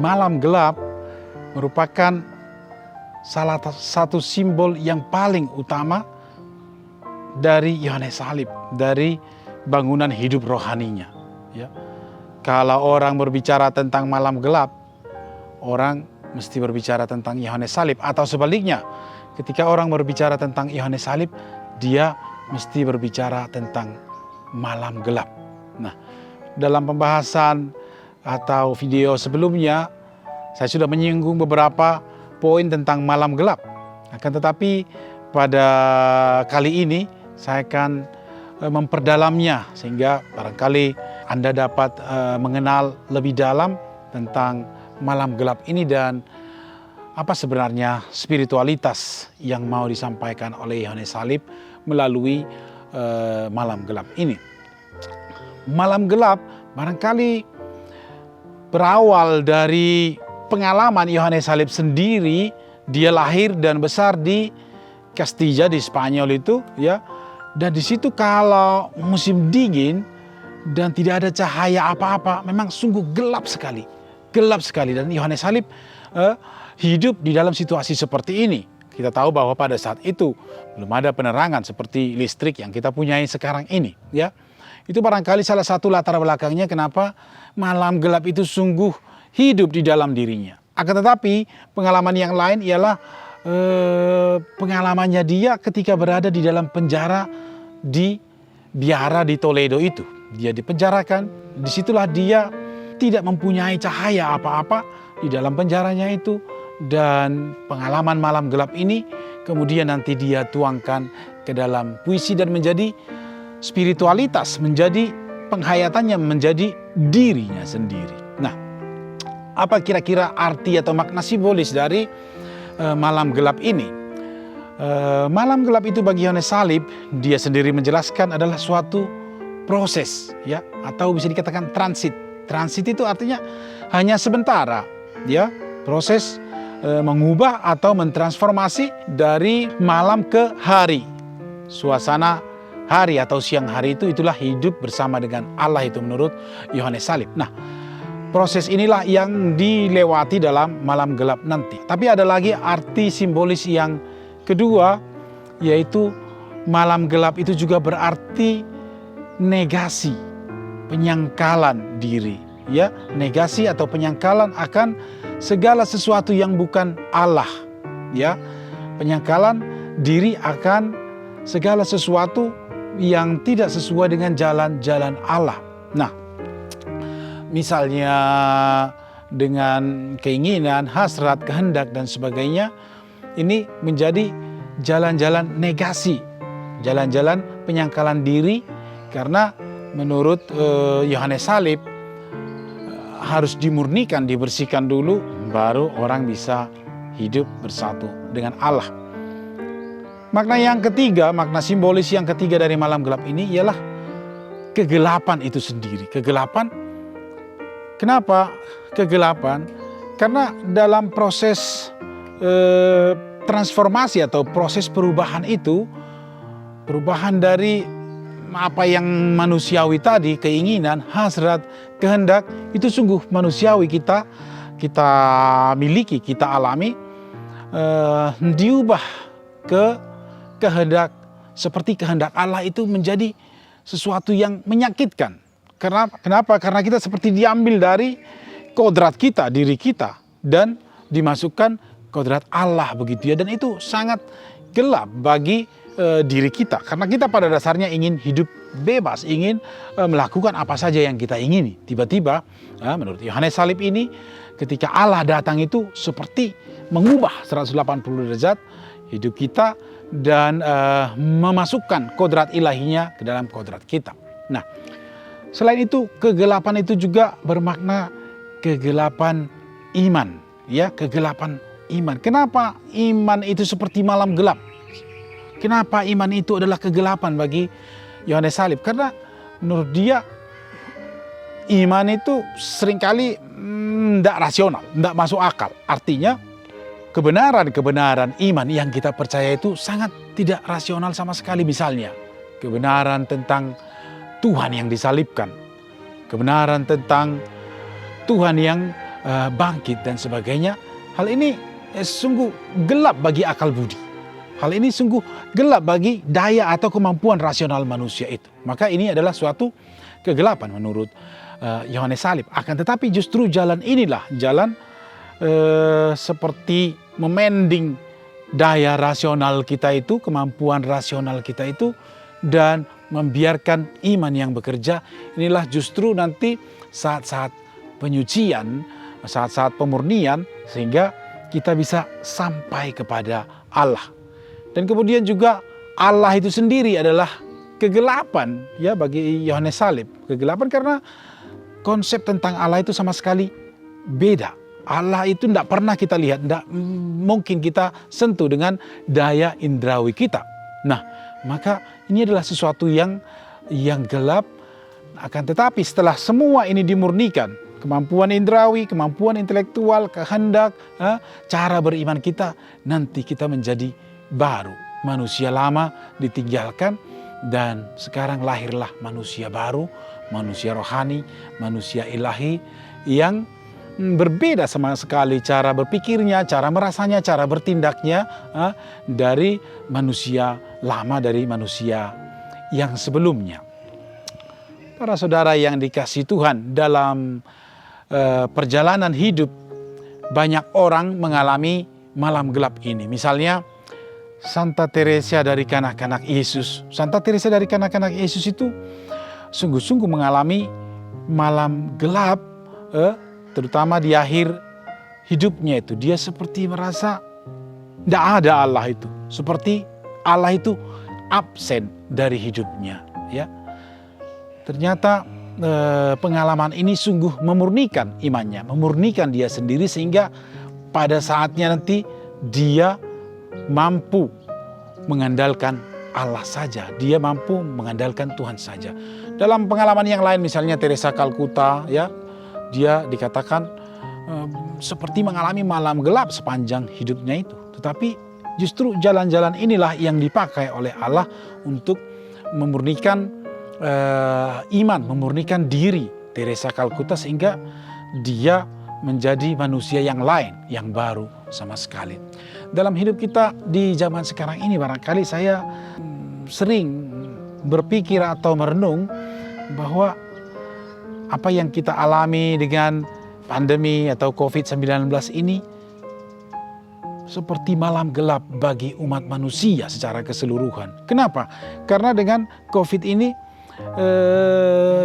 malam gelap merupakan salah satu simbol yang paling utama dari Yohanes Salib, dari bangunan hidup rohaninya. Ya. Kalau orang berbicara tentang malam gelap, orang mesti berbicara tentang Yohanes Salib, atau sebaliknya, ketika orang berbicara tentang Yohanes Salib, dia mesti berbicara tentang malam gelap. Nah, dalam pembahasan atau video sebelumnya, saya sudah menyinggung beberapa poin tentang malam gelap. Akan tetapi pada kali ini saya akan memperdalamnya sehingga barangkali Anda dapat mengenal lebih dalam tentang malam gelap ini dan apa sebenarnya spiritualitas yang mau disampaikan oleh Yohanes Salib melalui malam gelap ini. Malam gelap barangkali berawal dari pengalaman Yohanes Salib sendiri. Dia lahir dan besar di Castilla di Spanyol itu, ya. Dan di situ kalau musim dingin dan tidak ada cahaya apa-apa, memang sungguh gelap sekali. Gelap sekali, dan Yohanes Salib hidup di dalam situasi seperti ini. Kita tahu bahwa pada saat itu belum ada penerangan seperti listrik yang kita punyai sekarang ini, ya. Itu barangkali salah satu latar belakangnya kenapa malam gelap itu sungguh hidup di dalam dirinya. Akan tetapi pengalaman yang lain ialah pengalamannya dia ketika berada di dalam penjara di biara di Toledo itu. Dia dipenjarakan, disitulah dia tidak mempunyai cahaya apa-apa di dalam penjaranya itu. Dan pengalaman malam gelap ini kemudian nanti dia tuangkan ke dalam puisi dan menjadi spiritualitas, menjadi penghayatannya, menjadi dirinya sendiri. Nah, apa kira-kira arti atau makna simbolis dari malam gelap ini? Malam gelap itu bagi Yohanes Salib, dia sendiri menjelaskan adalah suatu proses, ya, atau bisa dikatakan transit. Transit itu artinya hanya sementara, ya, proses mengubah atau mentransformasi dari malam ke hari. Suasana hari atau siang hari itu itulah hidup bersama dengan Allah itu menurut Yohanes Salib. Nah, proses inilah yang dilewati dalam malam gelap nanti. Tapi ada lagi arti simbolis yang kedua, yaitu malam gelap itu juga berarti negasi, penyangkalan diri, ya, negasi atau penyangkalan akan segala sesuatu yang bukan Allah, ya, penyangkalan diri akan segala sesuatu yang tidak sesuai dengan jalan-jalan Allah. Nah, misalnya dengan keinginan, hasrat, kehendak dan sebagainya, ini menjadi jalan-jalan negasi, jalan-jalan penyangkalan diri, karena menurut Yohanes Salib harus dimurnikan, dibersihkan dulu, baru orang bisa hidup bersatu dengan Allah. Makna yang ketiga, makna simbolis yang ketiga dari malam gelap ini ialah kegelapan itu sendiri. Kegelapan, kenapa kegelapan? Karena dalam proses transformasi atau proses perubahan itu, perubahan dari apa yang manusiawi tadi, keinginan, hasrat, kehendak, itu sungguh manusiawi, kita miliki, kita alami, diubah ke kehendak seperti kehendak Allah itu menjadi sesuatu yang menyakitkan. Kenapa? Karena kita seperti diambil dari kodrat kita, diri kita, dan dimasukkan kodrat Allah begitu ya. Dan itu sangat gelap bagi diri kita, karena kita pada dasarnya ingin hidup bebas, ingin melakukan apa saja yang kita ingini. Tiba-tiba menurut Yohanes Salib ini, ketika Allah datang itu seperti mengubah 180 derajat hidup kita dan memasukkan kodrat ilahinya ke dalam kodrat kita. Nah, selain itu kegelapan itu juga bermakna kegelapan iman, ya, kegelapan iman. Kenapa iman itu seperti malam gelap? Kenapa iman itu adalah kegelapan bagi Yohanes Salib? Karena menurut dia iman itu seringkali tidak rasional, tidak masuk akal. Artinya kebenaran iman yang kita percaya itu sangat tidak rasional sama sekali. Misalnya kebenaran tentang Tuhan yang disalibkan, kebenaran tentang Tuhan yang bangkit dan sebagainya. Hal ini sungguh gelap bagi akal budi. Hal ini sungguh gelap bagi daya atau kemampuan rasional manusia itu. Maka ini adalah suatu kegelapan menurut Yohanes Salib. Akan tetapi justru jalan inilah jalan seperti memending daya rasional kita itu, kemampuan rasional kita itu, dan membiarkan iman yang bekerja. Inilah justru nanti saat-saat penyucian, saat-saat pemurnian, sehingga kita bisa sampai kepada Allah. Dan kemudian juga Allah itu sendiri adalah kegelapan ya bagi Yohanes Salib. Kegelapan karena konsep tentang Allah itu sama sekali beda. Allah itu tidak pernah kita lihat, tidak mungkin kita sentuh dengan daya indrawi kita. Nah, maka ini adalah sesuatu yang gelap. Akan tetapi setelah semua ini dimurnikan, kemampuan indrawi, kemampuan intelektual, kehendak, cara beriman kita, nanti kita menjadi baru. Manusia lama ditinggalkan dan sekarang lahirlah manusia baru, manusia rohani, manusia ilahi yang berbeda sama sekali cara berpikirnya, cara merasanya, cara bertindaknya dari manusia lama, dari manusia yang sebelumnya. Para saudara yang dikasihi Tuhan, dalam perjalanan hidup banyak orang mengalami malam gelap ini. Misalnya Santa Teresa dari kanak-kanak Yesus. Santa Teresa dari kanak-kanak Yesus itu sungguh-sungguh mengalami malam gelap, terutama di akhir hidupnya itu. Dia seperti merasa tidak ada Allah itu. Seperti Allah itu absen dari hidupnya. Ya. Ternyata pengalaman ini sungguh memurnikan imannya, memurnikan dia sendiri, sehingga pada saatnya nanti dia mampu mengandalkan Allah saja. Dia mampu mengandalkan Tuhan saja. Dalam pengalaman yang lain, misalnya Teresa Kalkuta, ya, dia dikatakan seperti mengalami malam gelap sepanjang hidupnya itu. Tetapi justru jalan-jalan inilah yang dipakai oleh Allah untuk memurnikan iman, memurnikan diri Teresa Kalkuta, sehingga dia menjadi manusia yang lain, yang baru sama sekali. Dalam hidup kita di zaman sekarang ini, barangkali saya sering berpikir atau merenung bahwa apa yang kita alami dengan pandemi atau COVID-19 ini seperti malam gelap bagi umat manusia secara keseluruhan. Kenapa? Karena dengan COVID ini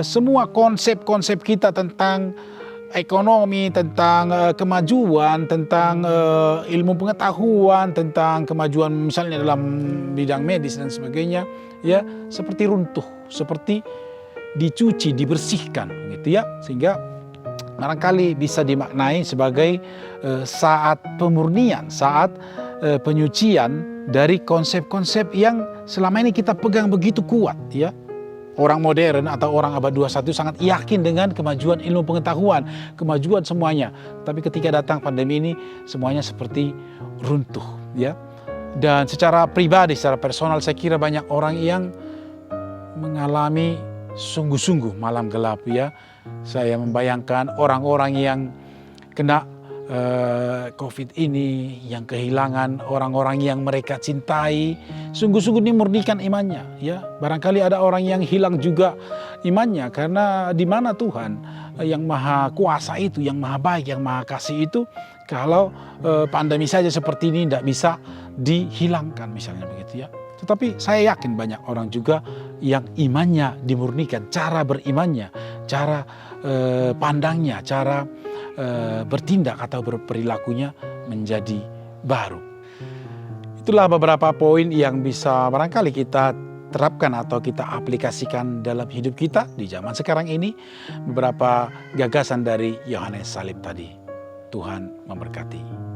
semua konsep-konsep kita tentang ekonomi, tentang kemajuan, tentang ilmu pengetahuan, tentang kemajuan misalnya dalam bidang medis dan sebagainya, ya seperti runtuh, seperti dicuci, dibersihkan, gitu ya, sehingga barangkali bisa dimaknai sebagai saat pemurnian, saat penyucian dari konsep-konsep yang selama ini kita pegang begitu kuat, ya. Orang modern atau orang abad 21 sangat yakin dengan kemajuan ilmu pengetahuan, kemajuan semuanya. Tapi ketika datang pandemi ini, semuanya seperti runtuh, ya. Dan secara pribadi, secara personal, saya kira banyak orang yang mengalami sungguh-sungguh malam gelap, ya. Saya membayangkan orang-orang yang kena COVID ini, yang kehilangan orang-orang yang mereka cintai, sungguh-sungguh dimurnikan imannya, ya. Barangkali ada orang yang hilang juga imannya, karena di mana Tuhan yang maha kuasa itu, yang maha baik, yang maha kasih itu, kalau pandemi saja seperti ini tidak bisa dihilangkan misalnya begitu, ya. Tetapi saya yakin banyak orang juga yang imannya dimurnikan, cara berimannya, cara pandangnya, cara bertindak atau berperilakunya menjadi baru. Itulah beberapa poin yang bisa barangkali kita terapkan atau kita aplikasikan dalam hidup kita di zaman sekarang ini. Beberapa gagasan dari Yohanes Salib tadi. Tuhan memberkati.